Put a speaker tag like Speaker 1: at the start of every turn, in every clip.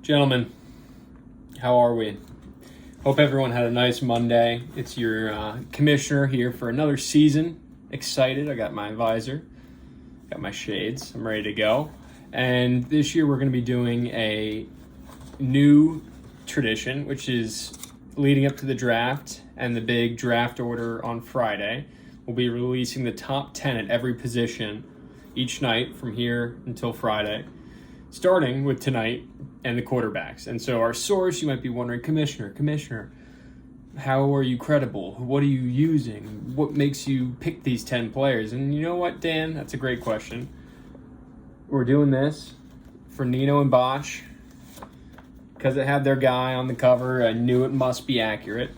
Speaker 1: Gentlemen, how are we? Hope everyone had a nice Monday. It's your commissioner here for another season. Excited. I got my visor, got my shades. I'm ready to go. And this year we're going to be doing a new tradition, which is leading up to the draft and the big draft order on Friday. We'll be releasing the top 10 at every position each night from here until Friday, starting with tonight and the quarterbacks. And so our source, you might be wondering, Commissioner, how are you credible? What are you using? What makes you pick these 10 players? And you know what, Dan? That's a great question. We're doing this for Nino and Bosch because it had their guy on the cover. I knew it must be accurate.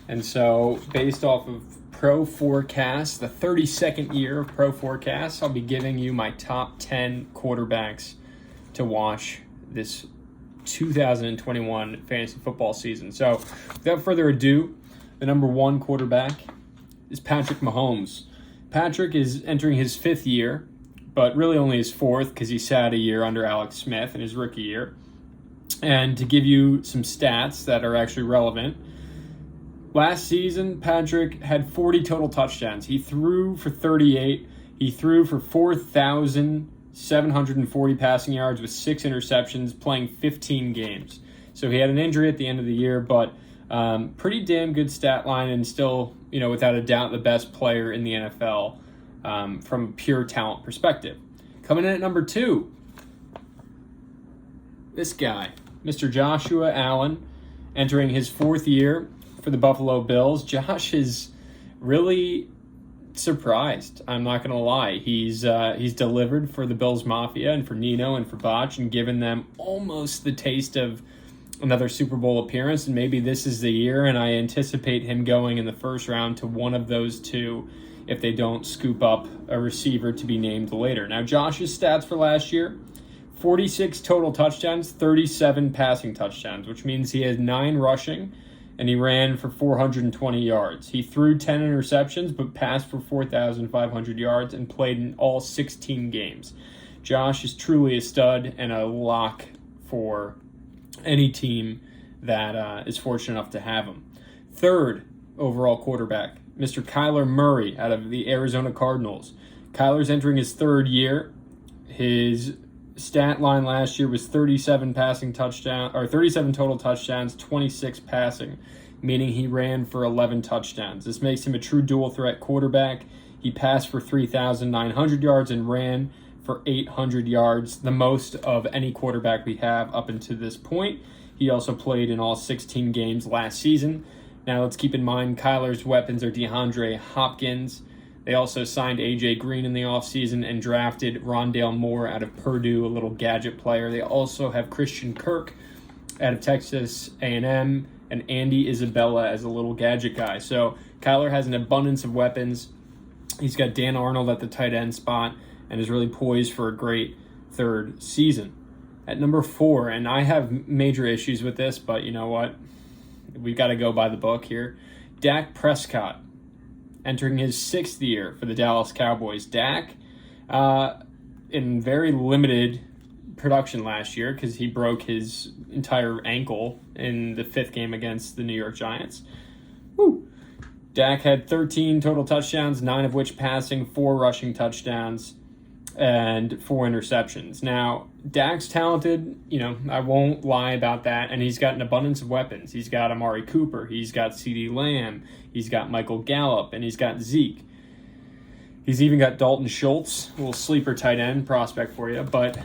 Speaker 1: And so based off of Pro Forecast, the 32nd year of Pro Forecast, I'll be giving you my top 10 quarterbacks to watch this 2021 fantasy football season. So without further ado, the number one quarterback is Patrick Mahomes. Patrick is entering his fifth year, but really only his fourth because he sat a year under Alex Smith in his rookie year. And to give you some stats that are actually relevant, last season, Patrick had 40 total touchdowns. He threw for 38. He threw for 4,740 passing yards with 6 interceptions, playing 15 games. So he had an injury at the end of the year, but pretty damn good stat line and still, without a doubt, the best player in the NFL from a pure talent perspective. Coming in at number 2, this guy, Mr. Joshua Allen, entering his fourth year for the Buffalo Bills. Josh is really surprised. I'm not going to lie. He's delivered for the Bills Mafia and for Nino and for Botch and given them almost the taste of another Super Bowl appearance. And maybe this is the year, and I anticipate him going in the first round to one of those two if they don't scoop up a receiver to be named later. Now, Josh's stats for last year, 46 total touchdowns, 37 passing touchdowns, which means he has 9 rushing, and he ran for 420 yards. He threw 10 interceptions, but passed for 4,500 yards and played in all 16 games. Josh is truly a stud and a lock for any team that is fortunate enough to have him. Third overall quarterback, Mr. Kyler Murray out of the Arizona Cardinals. Kyler's entering his third year. His stat line last year was 37 total touchdowns, 26 passing, meaning he ran for 11 touchdowns. This makes him a true dual threat quarterback. He passed for 3,900 yards and ran for 800 yards, the most of any quarterback we have up until this point. He also played in all 16 games last season. Now let's keep in mind Kyler's weapons are DeAndre Hopkins. They also signed A.J. Green in the offseason and drafted Rondale Moore out of Purdue, a little gadget player. They also have Christian Kirk out of Texas A&M and Andy Isabella as a little gadget guy. So Kyler has an abundance of weapons. He's got Dan Arnold at the tight end spot and is really poised for a great third season. At number 4, and I have major issues with this, but you know what? We've got to go by the book here. Dak Prescott, entering his 6th year for the Dallas Cowboys. Dak, in very limited production last year because he broke his entire ankle in the 5th game against the New York Giants. Dak had 13 total touchdowns, 9 of which passing, 4 rushing touchdowns, and 4 interceptions. Now, Dak's talented, I won't lie about that, and he's got an abundance of weapons. He's got Amari Cooper, he's got CeeDee Lamb, he's got Michael Gallup, and he's got Zeke. He's even got Dalton Schultz, a little sleeper tight end prospect for you, but,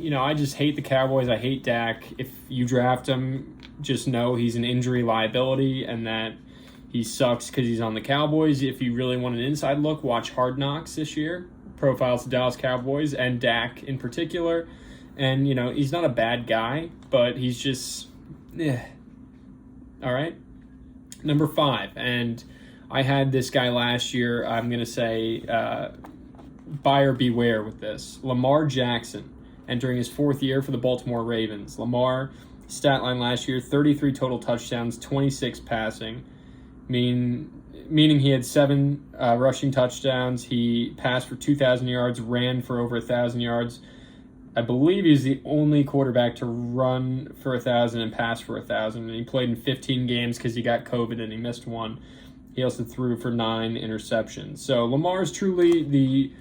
Speaker 1: I just hate the Cowboys. I hate Dak. If you draft him, just know he's an injury liability and that he sucks because he's on the Cowboys. If you really want an inside look, watch Hard Knocks this year. Profiles the Dallas Cowboys and Dak in particular. And, he's not a bad guy, but he's just, All right. Number 5. And I had this guy last year. I'm going to say buyer beware with this. Lamar Jackson, entering his 4th year for the Baltimore Ravens. Lamar, stat line last year, 33 total touchdowns, 26 passing. Meaning he had 7 rushing touchdowns. He passed for 2,000 yards, ran for over 1,000 yards. I believe he's the only quarterback to run for 1,000 and pass for 1,000. And he played in 15 games because he got COVID and he missed one. He also threw for 9 interceptions. So Lamar is truly the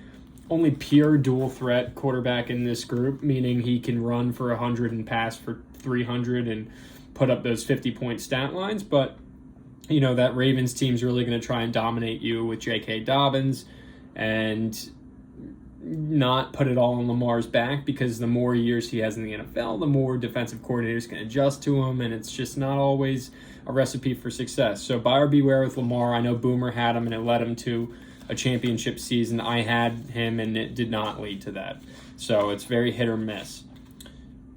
Speaker 1: only pure dual threat quarterback in this group, meaning he can run for 100 and pass for 300 and put up those 50-point stat lines. But, you know, that Ravens team's really going to try and dominate you with J.K. Dobbins and not put it all on Lamar's back, because the more years he has in the NFL, the more defensive coordinators can adjust to him, and it's just not always a recipe for success. So buyer beware with Lamar. I know Boomer had him and it led him to a championship season. I had him and it did not lead to that. So it's very hit or miss.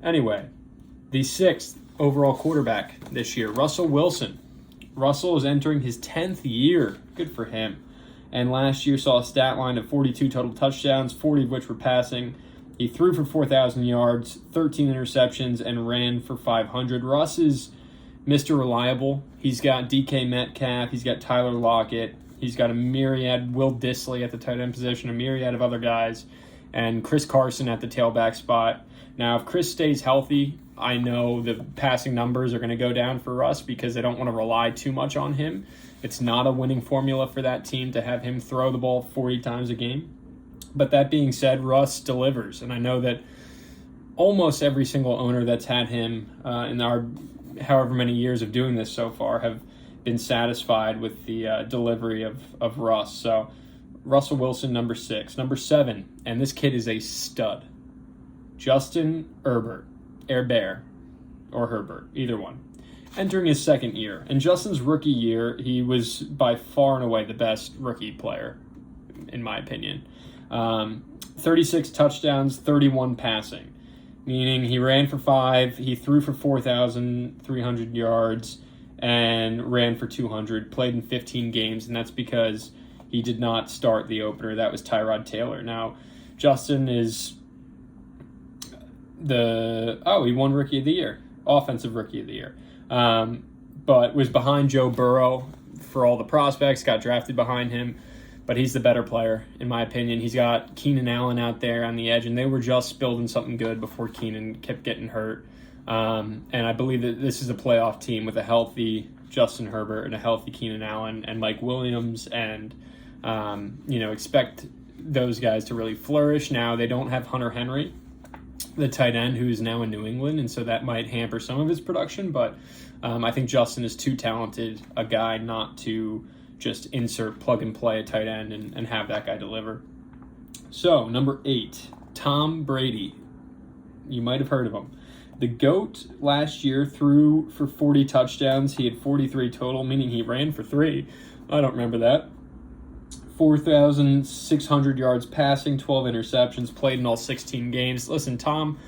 Speaker 1: Anyway, the 6th overall quarterback this year, Russell Wilson. Russell is entering his 10th year. Good for him. And last year saw a stat line of 42 total touchdowns, 40 of which were passing. He threw for 4,000 yards, 13 interceptions, and ran for 500. Russ is Mr. Reliable. He's got DK Metcalf. He's got Tyler Lockett. He's got a myriad, Will Dissly at the tight end position, a myriad of other guys, and Chris Carson at the tailback spot. Now, if Chris stays healthy, I know the passing numbers are going to go down for Russ because they don't want to rely too much on him. It's not a winning formula for that team to have him throw the ball 40 times a game. But that being said, Russ delivers. And I know that almost every single owner that's had him in our however many years of doing this so far have been satisfied with the delivery of Russ. So Russell Wilson, number 6. Number 7, and this kid is a stud, Justin Herbert, or Herbert, either one. Entering his 2nd year. In Justin's rookie year, he was by far and away the best rookie player, in my opinion. 36 touchdowns, 31 passing, meaning he ran for 5, he threw for 4,300 yards, and ran for 200, played in 15 games, and that's because he did not start the opener. That was Tyrod Taylor. Now, Justin is he won Rookie of the Year, Offensive Rookie of the Year. But was behind Joe Burrow for all the prospects, got drafted behind him, but he's the better player, in my opinion. He's got Keenan Allen out there on the edge, and they were just building something good before Keenan kept getting hurt. And I believe that this is a playoff team with a healthy Justin Herbert and a healthy Keenan Allen and Mike Williams, and expect those guys to really flourish. Now, they don't have Hunter Henry, the tight end, who is now in New England, and so that might hamper some of his production, but I think Justin is too talented a guy not to just insert, plug and play a tight end and have that guy deliver. So, number 8, Tom Brady. You might have heard of him. The GOAT last year threw for 40 touchdowns. He had 43 total, meaning he ran for 3. I don't remember that. 4,600 yards passing, 12 interceptions, played in all 16 games. Listen, Tom,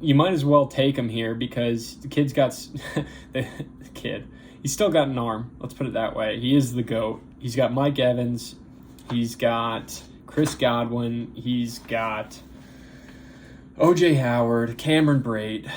Speaker 1: you might as well take him here because the kid's got he's still got an arm. Let's put it that way. He is the GOAT. He's got Mike Evans. He's got Chris Godwin. He's got O.J. Howard, Cameron Brate.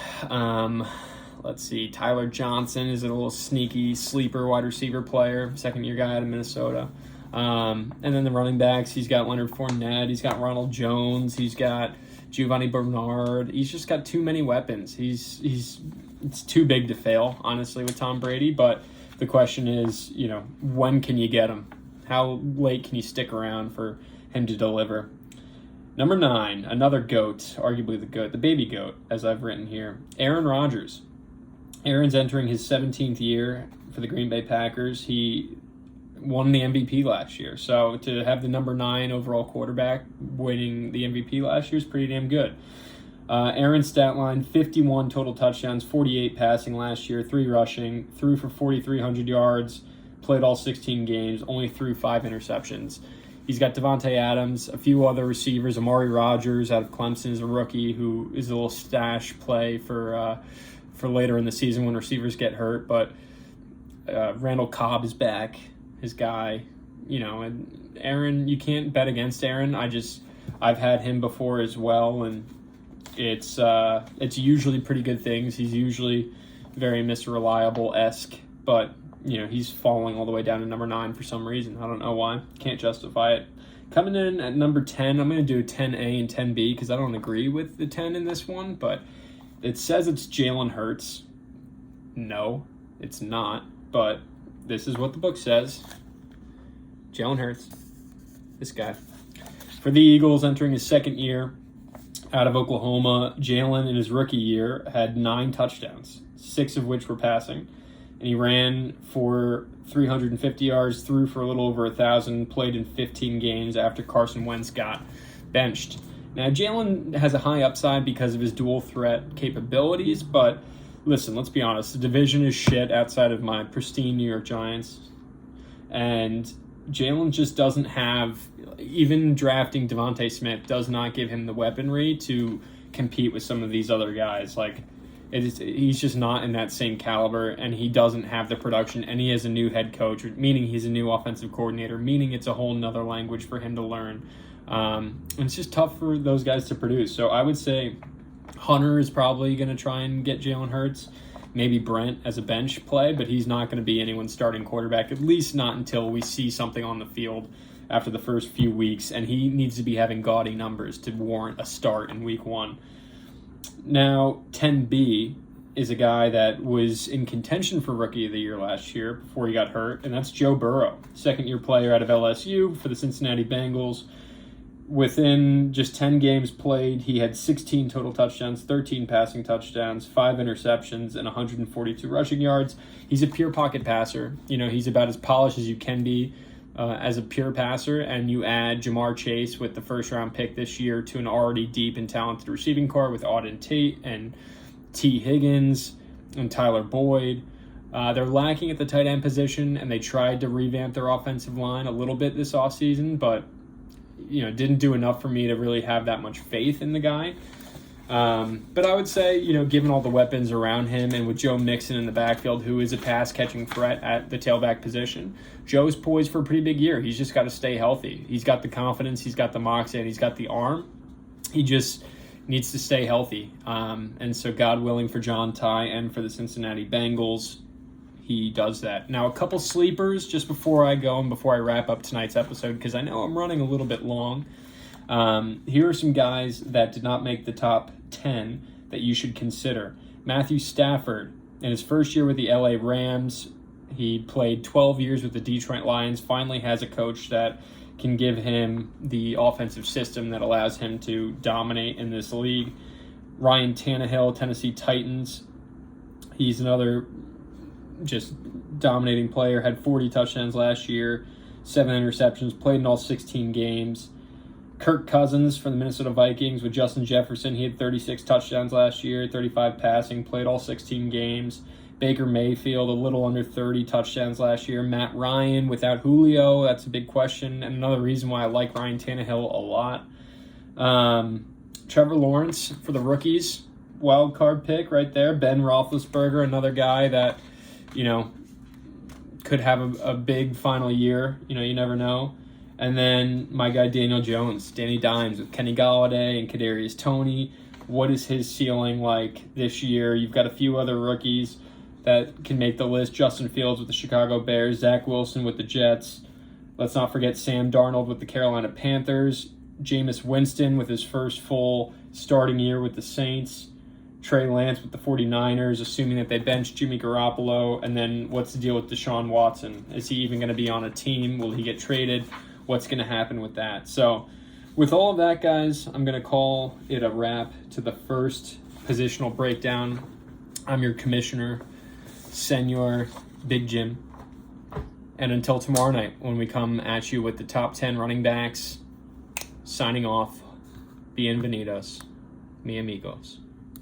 Speaker 1: Let's see. Tyler Johnson is a little sneaky sleeper wide receiver player, second-year guy out of Minnesota. And then the running backs, he's got Leonard Fournette, he's got Ronald Jones, he's got Giovanni Bernard. He's just got too many weapons. It's too big to fail, honestly, with Tom Brady. But the question is, when can you get him? How late can you stick around for him to deliver? Number 9, another GOAT, arguably the GOAT, the baby GOAT, as I've written here, Aaron Rodgers. Aaron's entering his 17th year for the Green Bay Packers. He won the MVP last year. So to have the number 9 overall quarterback winning the MVP last year is pretty damn good. Aaron's stat line, 51 total touchdowns, 48 passing last year, 3 rushing, threw for 4,300 yards, played all 16 games, only threw 5 interceptions. He's got Devontae Adams, a few other receivers. Amari Rodgers out of Clemson is a rookie who is a little stash play for later in the season when receivers get hurt. But Randall Cobb is back, his guy. And Aaron, you can't bet against Aaron. I've had him before as well, and it's usually pretty good things. He's usually very Mr. Reliable-esque, but he's falling all the way down to number 9 for some reason. I don't know why. Can't justify it. Coming in at number 10, I'm going to do a 10A and 10B because I don't agree with the 10 in this one, but it says it's Jalen Hurts. No, it's not, but this is what the book says. Jalen Hurts, this guy. For the Eagles, entering his second year out of Oklahoma, Jalen in his rookie year had 9 touchdowns, 6 of which were passing. And he ran for 350 yards, threw for a little over 1,000, played in 15 games after Carson Wentz got benched. Now, Jalen has a high upside because of his dual threat capabilities, but listen, let's be honest. The division is shit outside of my pristine New York Giants. And Jalen just doesn't have, even drafting Devontae Smith does not give him the weaponry to compete with some of these other guys. Like, he's just not in that same caliber, and he doesn't have the production, and he has a new head coach, meaning he's a new offensive coordinator, meaning it's a whole nother language for him to learn. And it's just tough for those guys to produce. So I would say Hunter is probably going to try and get Jalen Hurts, maybe Brent as a bench play, but he's not going to be anyone's starting quarterback, at least not until we see something on the field after the first few weeks, and he needs to be having gaudy numbers to warrant a start in week 1. Now, 10B is a guy that was in contention for Rookie of the Year last year before he got hurt, and that's Joe Burrow, second-year player out of LSU for the Cincinnati Bengals. Within just 10 games played, he had 16 total touchdowns, 13 passing touchdowns, 5 interceptions, and 142 rushing yards. He's a pure pocket passer. You know, he's about as polished as you can be as a pure passer, and you add Jamar Chase with the first-round pick this year to an already deep and talented receiving core with Auden Tate and T. Higgins and Tyler Boyd. They're lacking at the tight end position, and they tried to revamp their offensive line a little bit this offseason, but didn't do enough for me to really have that much faith in the guy. But I would say, given all the weapons around him and with Joe Mixon in the backfield, who is a pass-catching threat at the tailback position, Joe's poised for a pretty big year. He's just got to stay healthy. He's got the confidence, he's got the moxie, and he's got the arm. He just needs to stay healthy. And so God willing for John Ty and for the Cincinnati Bengals, he does that. Now, a couple sleepers just before I go and before I wrap up tonight's episode, because I know I'm running a little bit long. Here are some guys that did not make the top 10 that you should consider. Matthew Stafford, in his first year with the LA Rams, he played 12 years with the Detroit Lions, finally has a coach that can give him the offensive system that allows him to dominate in this league. Ryan Tannehill, Tennessee Titans, he's another just dominating player, had 40 touchdowns last year, 7 interceptions, played in all 16 games. Kirk Cousins from the Minnesota Vikings with Justin Jefferson. He had 36 touchdowns last year, 35 passing, played all 16 games. Baker Mayfield, a little under 30 touchdowns last year. Matt Ryan without Julio, that's a big question. And another reason why I like Ryan Tannehill a lot. Trevor Lawrence for the rookies, wild card pick right there. Ben Roethlisberger, another guy that, could have a big final year. You never know. And then my guy Daniel Jones, Danny Dimes with Kenny Golladay and Kadarius Toney. What is his ceiling like this year? You've got a few other rookies that can make the list. Justin Fields with the Chicago Bears, Zach Wilson with the Jets. Let's not forget Sam Darnold with the Carolina Panthers, Jameis Winston with his first full starting year with the Saints, Trey Lance with the 49ers, assuming that they bench Jimmy Garoppolo. And then what's the deal with Deshaun Watson? Is he even going to be on a team? Will he get traded? What's going to happen with that? So with all of that, guys, I'm going to call it a wrap to the first positional breakdown. I'm your commissioner, Senor Big Jim. And until tomorrow night, when we come at you with the top 10 running backs, signing off, bienvenidos, mi amigos.